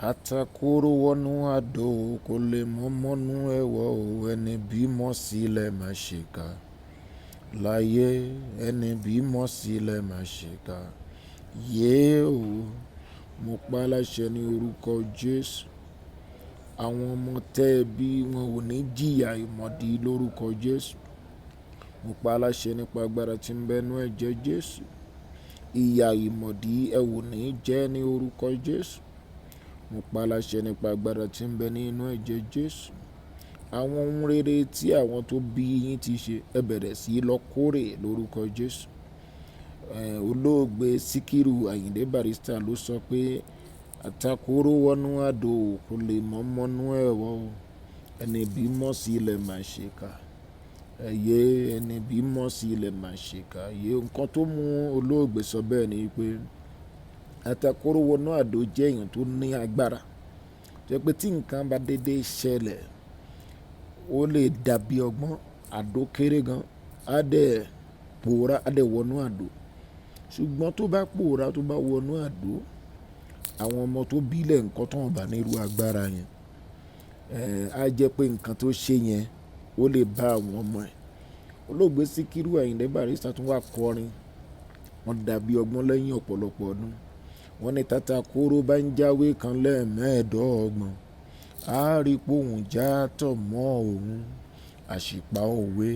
Atakoro wọnú àdó kò lè mọ́mọ́nú ẹ̀wọ̀ o, ẹni bímọ sílẹ̀ má ṣèkà. Láyé ẹni bímọ sílẹ̀ má ṣèkà. Yéé o, mo pa láṣẹ ní orúkọ Jésù. Àwọn ọmọ tẹ́ ẹ bí wọn ò ní jìyà ìmọ̀dí lórúkọ Jésù. Mo pa láṣẹ nípa agbára tí ń bẹnu ẹ̀jẹ̀ Jésù. Ìyà ìmọ̀dí ẹ ò ní jẹ́ ní orúkọ Jésù. Mo pa láṣẹ nípa agbára tí ń bẹ nínú ẹ̀jẹ̀ Jésù. Àwọn ohun rere tí àwọn tó bí yín ti ṣe ẹ bẹ̀rẹ̀ sí lọ kórè lórúkọ Jésù. Olóògbé Síkírù Àyìndé Barrister ló sọ pé àtakóró wọnú àdó kò lè mọ́mọ́nú ẹ̀wọ̀ o, ẹni bímọ sílẹ̀ má ṣèkà. Ẹni bímọ sílẹ̀ má ṣèkà. Nǹkan tó mú olóògbé sọ bẹ́ẹ̀ ni pé àtakóró wọnú àdó jẹ́ èèyàn tó ní agbára. Jẹ́ pé tí nǹkan bá dédé ṣẹlẹ̀, ó lè dàbí ọgbọ́n. Àdó kéré gan, á dẹ̀ pòórá, á dẹ̀ wọnú àdó. Ṣùgbọ́n tó bá pòórá, tó bá wọnú àdó, àwọn ọmọ tó bílẹ̀ nǹkan tó ń bà nírú agbára yẹn, á jẹ́ pé nǹkan tó ṣe yẹn ó lè bá àwọn ọmọ ẹ̀. Olóògbé Síkírù Àyìndé Barrister tún wà kọrin. Wọ́n dàbí ọgbọ́n lẹ́yìn ọ̀pọ̀lọpọ̀ ọdún. Wọ́n ní tatakóró bá ń jáwé kan lẹ́ẹ̀mẹ́ẹ̀dọ́gbọ̀n, á rí pohùn já tọ̀ mọ́ òun. Àṣìpa òwe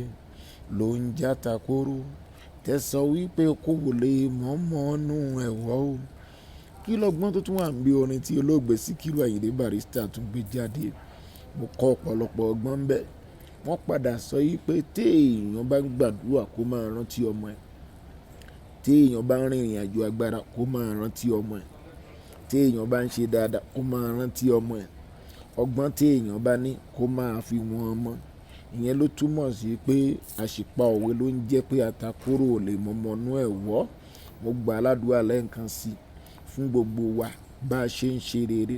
ló ń já takóró. Tẹ̀sán wípé kò wò lè mọ́mọ́nú ẹ̀wọ̀ o. Kí lọ́gbọ́n tó tún wà ń bí orin tí olóògbé Síkírù Àyìndé Barrister tún gbé jáde? Mo kọ́ ọ̀pọ̀lọpọ̀ ọgbọ́n ń bẹ̀. Wọ́n padà sọ wípé tí èèyàn bá ń gbàdúrà kó máa rántí ọmọ ẹ̀. Tí èèyàn bá ń rìn ìrìn àjò agbára kó máa rántí ọmọ ẹ̀. Tí èèyàn bá ń ṣe dáadáa kó máa rántí ọmọ ẹ̀. Ọgbọ́n tí èèyàn bá ní kó máa fi wọn ọmọ. Ìyẹn ló túmọ̀ sí pé àṣìpa òwe ló ń jẹ́ pé àtakóró ò lè mọ́mọ́nú ẹ̀wọ̀. Mo gbà aládùúrà lẹ́ẹ̀kan sí fún gbogbo wa bá a ṣe ń ṣe rere.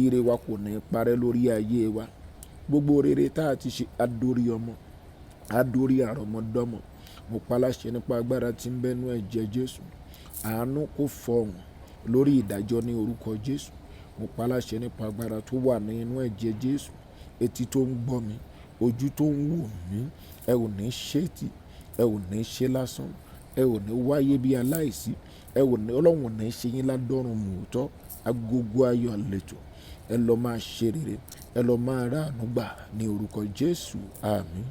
Ire wa kò ní parẹ́ lórí ayé wa. Gbogbo rere tá a ti ṣe á dórí ọmọ, á dórí àrọ́mọdọ́mọ. Mo pa láṣẹ nípa agbára tí ń bẹnu ẹ̀jẹ̀ Jésù. Àánú kó fọhùn lórí ìdájọ́ ní orúkọ Jésù. Mo pa láṣẹ nípa agbára tó wà nínú ẹ̀jẹ̀ Jésù. Etí tó ń gbọ́ mi, ojú tó ń wò mí, ẹ ò ní ṣètì, ẹ ò ní ṣe lásán, ẹ ò ní wáyé bí aláìsí, Ọlọ́run ò ní ṣe yín ládọ́run mòótọ́. Agogo Ayọ̀ àlejò, ẹ lọ máa ṣe rere, ẹ lọ máa ráàánú gbà ní orúkọ Jésù. Àmín.